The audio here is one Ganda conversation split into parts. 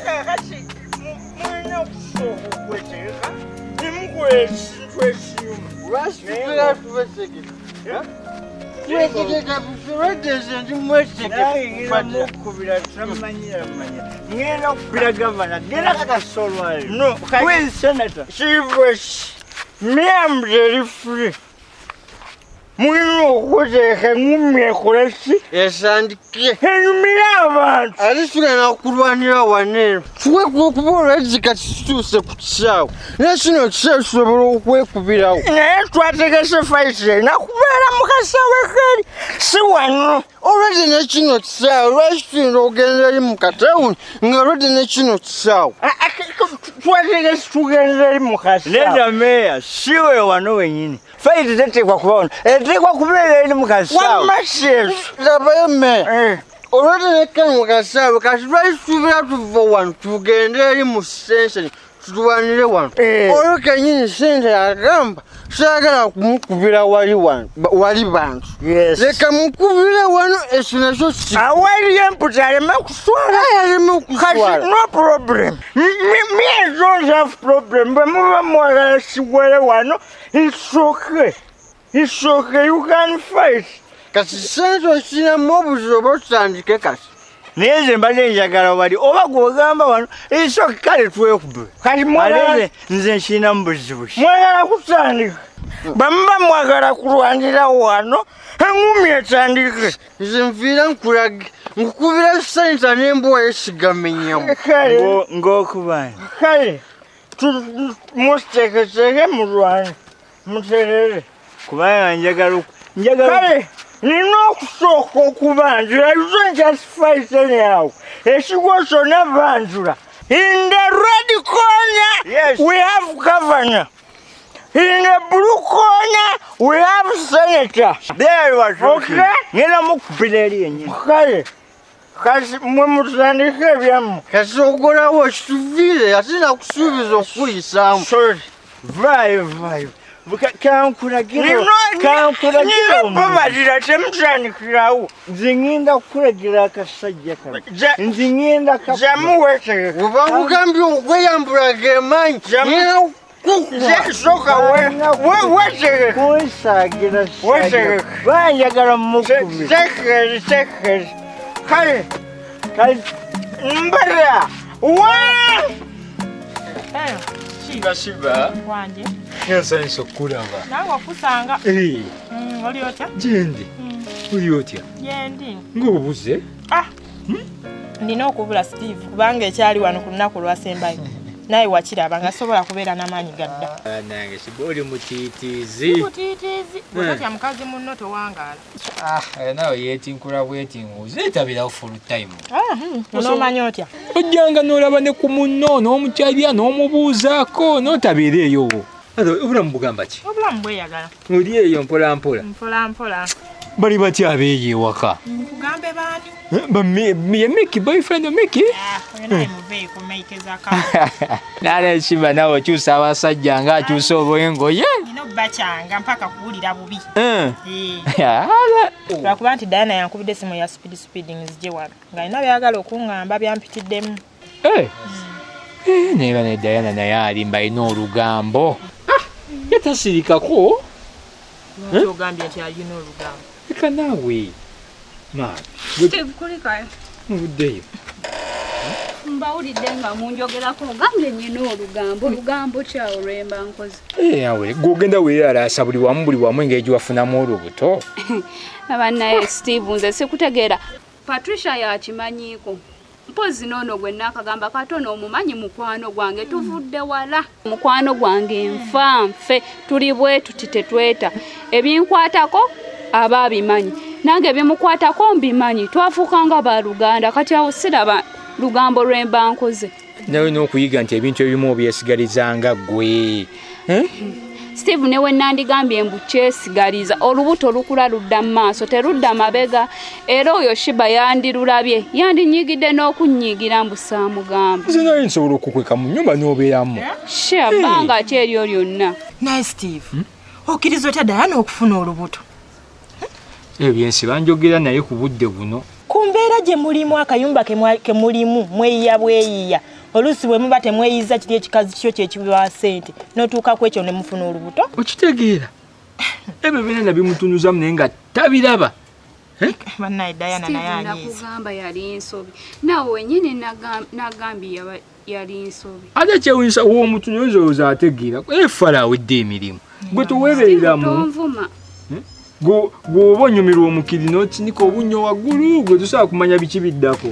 kakati mwina kusoko kweteka nimkwesintwesimu Wasipira tuweseke. Tuweseke kabisa ndi mweseke. Mukubira tramanyira manya. Ngena kubira governor. Gena kakasolwa. No, with senator. Chief, me am very free. Mwino kuteka ngumyekolesi. Esandike. Enyumira abantu. Alisula na kulwanira wanene. Tuwe kukubola ezika situse kukisawo. Nesino kisawo sobola okwekubirawo. Naye twategese faisal nakubera mukasawe kali si wano. Olwedde nekino kisawo lwakitunda ogenda eri mu katawuni nga lwedde nekino kisawo. Twategese tugenda eri mukasawe. Leda meya siwe wano wenyini. Faiti tetekwa kubaona. Etekwa kubeera eri mukasawe. Wamasesu. Labayo meya. Olwedde nekano mu kasawe kati lwakitubira tuva wano tugende eri mu senseni. Tuwanire wano. Olwo kenyini sente yagamba sagala kumukubira wali bantu. Yes. Leka mukubire wano esinacho si. Awali emputa alema kuswala. Alema kuswala. Kasi no problem. Me don't have problem. But muba mwagala sigwele wano. It's okay. It's okay. You can fight. Kasi sente sina mobuzo botandike kasi. Neze mbale njagala wali oba gwogamba wano iso kale twekube. Kati mwagala nze nshina mbuzibu. Mwagala kutandika. Bamba mwagala kulwanira wano. Engumi etandike. Nze nvira nkulage. Nkukubira sente n'embwa yesigamennyamu. Kale. Ng'okubanja. Kale. Mustekeseke mulwane. Muterere. Kubanga njagala. Kale. Nina okusooka okubanjula. You don't just fight anyhow. Ekigo kyonna banjula. In the red corner, yes, we have governor. In the blue corner, we have senator. There was okay. Ngena mukubira eri yenyini. Kale. Kasi mwe mutandika ebyammwe. Kasi ogolawo kituvire ate nakusuubiza okukuyisaamu. Sorry. Vayo. Kankulagira babalira temutandikirawo. Nze ngenda kukulagira akasajja kano. Nze ngenda jamuwetegeka. Oba nkugambye okweyambula gemanyi. Soka wetegeka. kunsagira Wetegeka. banjagala mukubira. Tekeri. Kale. Mbara. Shiba. Wanje. Nyansanyiza okulaba. Nange okusanga. Oli otya? Gyendi. Oli otya? Gyendi. Ng'obuze? Nina okubula Steve kubanga ekyali wano ku lunaku lwasembayo. Naye wakiraba nga sobola kubeera n'amaanyi gadda. Nange siba oli mutiitiizi. Mutiitiizi. Bw'otya mukazi munno towangaala. Nawe yeetinkula bwetinguuzi. Neetabirawo full time. Onoomanya otya? Ojjanga n'olaba ne ku munno n'omukyalya n'omubuuzaako n'otabeera eyo. Obulamu bugamba ki? Obulamu bweyagala. Oli eyo mpolampola. Mpolampola. Bali batya abeeyo ewaka? Nkugambe baani? Ye Mickey, boyfriend of Mickey? Oyo naye muveeko meikeza Nale Shiba nawe okyusa abasajja ng'akyusa obwengoye. nina obbakyanga mpaka kuwulira bubi. Lwakuba nti Diana yankubidde essimu ya speeding nzije wano ng'alina byagala okuŋŋamba byampitiddemu. Neeba ne Diana naye alimba alina olugambo. Yatasirikako. Lwaki ogambye nti alina olugambo? Leka naawe. Steve kulikayo. Muvuddeyo. Mbawulidde nga munjogerako ogambye nnyina olugambo ki awo lwemba nkozi? Awe gw'ogenda weeralaasa buli wamu engeri gye wafunamu olubuto. Abannaye Steve nze sikutegeera. Patricia yakimanyiiko. Mpozi noono gwe nakagamba katono omumanyi mukwano gwange tuvudde wala. Mukwano gwange nfe tuli bwe tuti tetweta. Ebinkwatako aba abimanyi. Nange ebimukwatako mbimanyi. Twafuukanga ba Luganda kati awo siraba lugambo lwemba nkoze. Nawe n'okuyiga nti ebintu ebimu obyesigalizanga ggwe. Steve newe nandigambye mbu kyesigaliza olubuto lukula ludda mu maaso terudda mabega era oyo Shiba yandirulabye yandinyigidde n'okunnyigira mbu saamugamba. Nze naye nsobola okukweka mu nnyumba n'obeeramu. Banga ki eryo lyonna. Naye Steve, okkiriza otya Diana okufuna olubuto? Ebyensi banjogera naye ku budde buno. Ku mbeera gye mulimu akayumba ke mulimu mweyiya bweyiya oluusi bwe muba temweyiza kiri ekikazi kyo kyekiwa ssente n'otuuka ku ekyo ne mufuna olubuto. Okitegeera ebyo byonna bimutunuzamu naye nga tabiraba. Bannaye Diana naye anyiiza. Nakugamba yali nsobi. Naawe wenyini nagambye yali nsobi. Ate kyewunyisa w'omutunuza ategeera efalawo edde emirimu. Gwe toweebereramu. Tonvuma. Gwoba onyumirwa omukiri n'otinika obunnyo waggulu gwe tosobola kumanya biki biddako.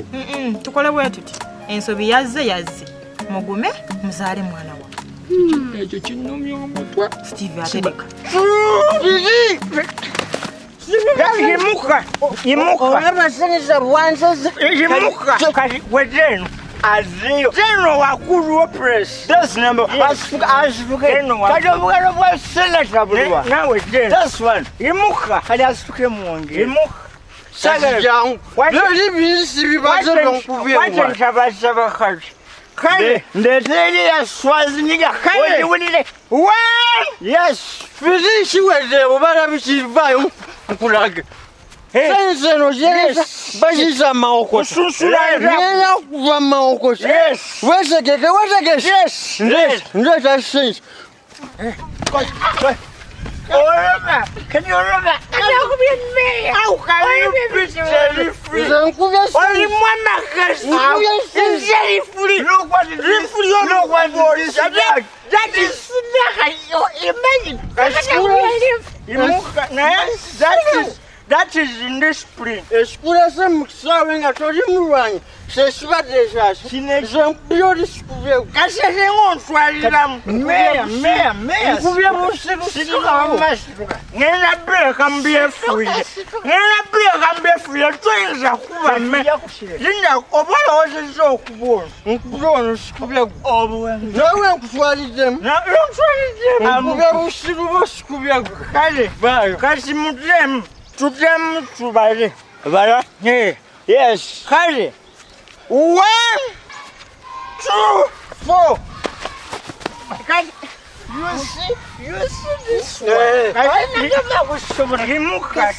Tukole bwe tuti ensobi yazze mugume muzaale mwana wa. Ekyo kinnumya omutwe. Steve atereka. Yimuka. Olabasanyisa bwansaza. Yimuka. Kati wejeno. Azio. Jeno wakulu wa press. That's number. Asifuke. Kajobugano bwa senator bulwa. Nawe jeno. That's one. Yimuka. Kali asifuke muwonge. Yimuka. Sagala jangu. Lori bisi bibazo bankubye. Wacha nshabasaba kati. Kale. Ndeteli ya Schwarzenegger. Kale. Wulire. Yes. Fizishi weze bobala bikivayo nkulaga. Senseno jesa bajisa maoko. Nena kuva maoko. Yes. Wesegeke. Yes. Ndeta sense. Oraba. Can you oraba? How can you be very free? Only one makers. It's very free. Look what it is. Look what it is. That is imagine. That is in the spring. Escura some sawing at Torimuran. Says what is us. Some beauty school. Cassette on Swallam. Mayor. Nena break and be free. Nena break and be free. Trains are cool. Linda, Obama was so cool. Grown school. No one swallowed them. Now, don't try them. I'm going to school. Kasimutem. Tutem tubale. Bara? Yes. Kale. 1, 2, 4. You see this one? I never was so much. Himuka.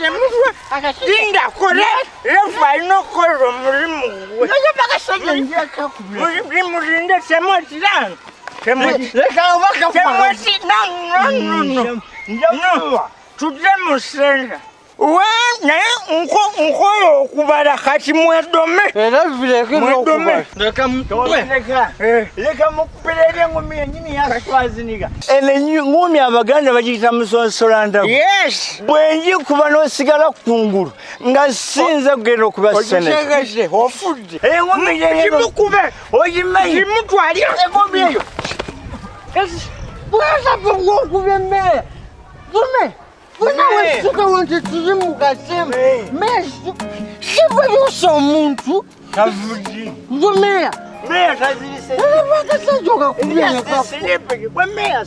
Linda, correct. If no color, no. To demonstrate. Wana unko kubala kati mwedome. Leka mukupelele ngumi nyini ya Schwarzenegger. Ene ngumi abaganda bagita musonsolanda. Yes. Bwenji kuba no sigala kungulu. Nga sinza kugenda kuba senate. Ojegeje ofudde. Ngumi kimukube. Ojimanyi. Kimutwali ngumi eyo. Bwasa bwokube me. Gume. When I was wanted to remove that same mess, she was so moon too. Kavuji. Gumea. Meya tazili se. Wakasajoka kubia sleeping. When meya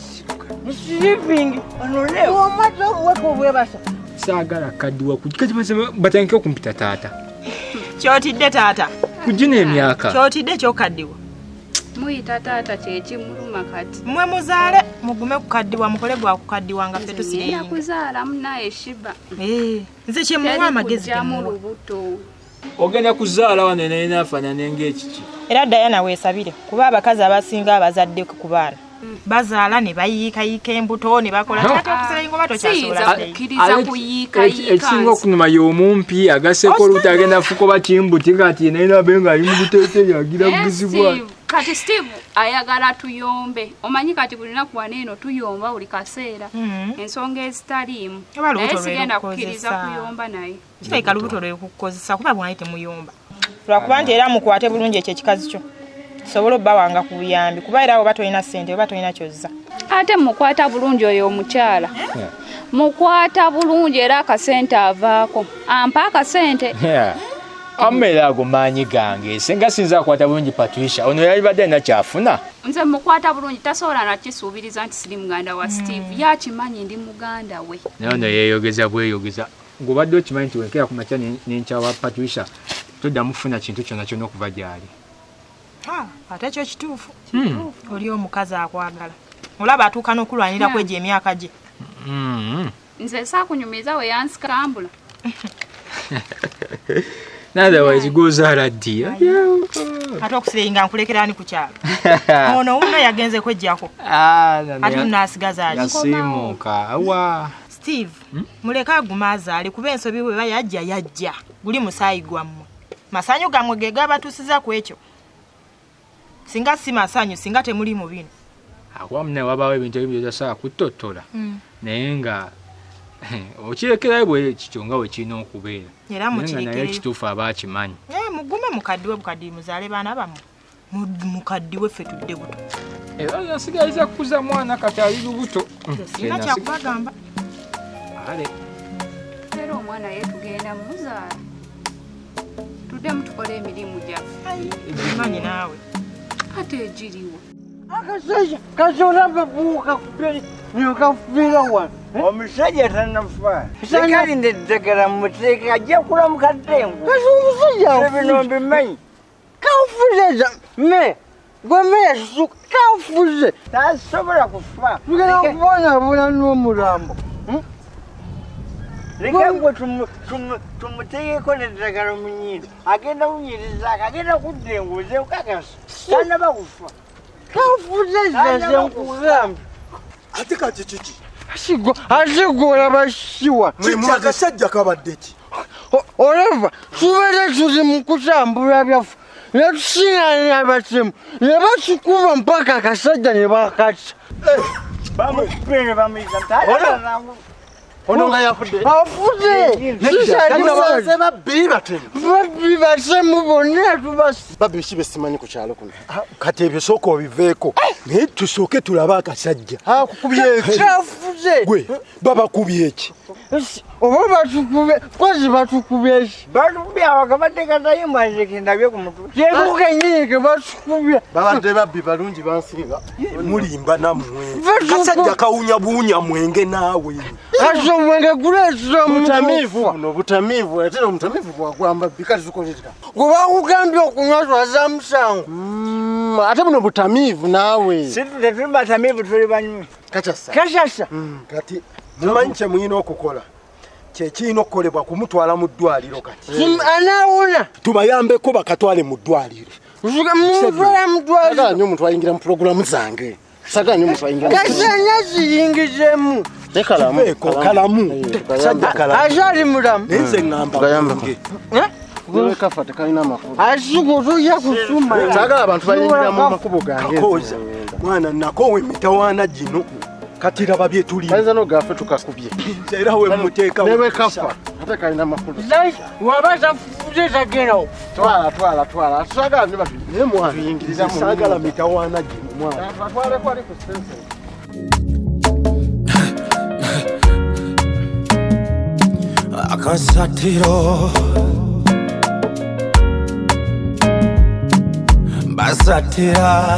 sleeping. Anolewa. Wamato wako webasa. Saagala kaddiwa kati batandike okumpita taata. Kyotidde taata. Kujina emyaka. Kyotidde kyokaddiwa. Muyita taata kyekimuluma kati. Mwe muzaale mugume kukaddiwa mukole gwa kukaddiwa nga ffe tusiriye. Kuzaala munaye shiba. Nze kyemuwa amagezi lubuto. Ogenda kuzaala wano naye naafaanana ng'ekiki. Era Diana weesabire kuba abakazi abasinga abazadde ku baana. Bazaala ne bayiikayiika embuto ne bakola taata okusala engoba tokyasobola. Ekisinga okunuma y'omumpi agaseeko olubuto agenda fukoba kimbuti kati naye nabe nga ali mu buteeteeyi agira bugizibwa. Kati Steve ayagala tuyombe. Omanyi kati buli naku waneeno tuyomba buli kaseera. Ensonga ezitaliimu. Naye sigenda kukkiriza kuyomba naye. Kirabika lubuto lwe kukozesa kuba bw'ali temuyomba. Lwakuba nti era mukwate bulungi ekyo ekikazi kyo. Sobola obbawanga ku buyambi kuba era oba tolina ssente oba tolina kyozza. Ate mukwata bulungi oyo omukyala. Mukwata bulungi era akasente avaako. Ampa akasente. Amera ago maanyi gange senga sinza akwata bulungi Patricia ono yali badde na kyafuna. Nze mukwata bulungi tasobola nakisuubiriza nti siri muganda wa Steve. Yakimanyi ndi muganda we. Naye ono yeeyogeza bweyogeza. Ng'obadde okimanyi nti wenkera ku makya n'enkya wa Patricia todda mufuna kintu kyonna kyonna okuva gy'ali. ate kyo kituufu oli omukazi akwagala olaba atuuka n'okulwanira kwegyo emyaka gye nze saakunyumiza we yansikambula otherwise gozaala ddi ate okusiringa nkulekera ani ku kyalo ono wuno yagenze kwejjako ate nnaasigaza ali yasiimuuka awa Steve muleke agumazaale kuba ensobi bwe yajja guli musaayi gwammwe masanyu gammwe ge gabatuusiza ku ekyo singa si masanyu singa temuli mu bino awamu ne wabaawo ebintu ebimu byotasobola kutottola naye nga okirekerayo bwe kityo nga we kirina okubeera era naye ekituufu aba akimanyi mugume mukaddiwe bukaddi muzaale baana bammwe mukaddiwe ffe tudde buto era yasigaliza kukuza mwana kati ali lubuto sina kyakubagamba ale era omwana ye tugenda muzaala tuddemu tukole emirimu gyaffe manyi naawe ate egiriwo akasajja kazolaba buuka kubiri nyokafiira wano omusajja tannafa sekalinde eddagala muteeka ajja kulamuka ddengu kasi omusajja bino mbimanyi kawufuzeza me gwe meya susuka kawufuze tasobola kufa tugenda kubonaabona n'omulambo leka gwe tumuteekeko neddagala mu nyindo agenda kunyirizaako agenda kuddenguza okakasa tanaba kufa kawufuzeza zenkugambye ate kati kiki asigoola basiwa akasajja kabadde ki olava tubeere tuli mu kutambula byaffe ne tusiŋŋaanira abatemu ne basikuba mpaka akasajja ne bakata bamukubire ne bamuyiza ono nga yafudde afuze babbi batemu babbi batemu bonna tubasi babbi kibe simanyi ku kyalo kuno kati ebyo sooka obiveeko naye tusooke tulabe akasajja akukubye eki kafuze gwe babakubye eki oba batukube kozi batukubye eki batukubye awakabadde katayimbaze kendabye ku mutwe kyeko kenyini ke batukubye babadde babbi balungi bansinga mulimba nammwe kasajja kawunya buunya mwenge naawe kati omwenge guleetera butamiivu buno butamiivu ate omutamiivu bwagwamba bikati tukoleera gwe bakugambye okunywa twaza musango ate buno butamiivu naawe tetuli batamiivu tuli banywi kachasa kashasa kati mumanyi kye muyina okukola kyekirina okukolebwa kumutwala mu ddwaliro kati anaawona tubayambeko bakatwale mu ddwaliro mutwala mu ddwaliro saganyo omuntu ayingira mu pulogulamu zange saganyo omuntu ayingira kasanya ziyingizemu nekalamu kalamu sajja kalamu akyali mulamu nenze ŋŋamba kulungi Wewe kafa tekalina makulu. Ashugo tujja kusuma. Sagala abantu bayingira mu makubo gange. Mwana nakowe mitawana gino. Kati raba bye tuli. Banza no gafe tukakubye. Era we muteeka. Newe kafa. Ate kalina makulu. Wabaza fuje tageno. Twala. Sagala ne babi. Ne mwana yingiriza mu. Sagala mitawana gino mwana. Twale kwali ku sense. Akasatiro Basatira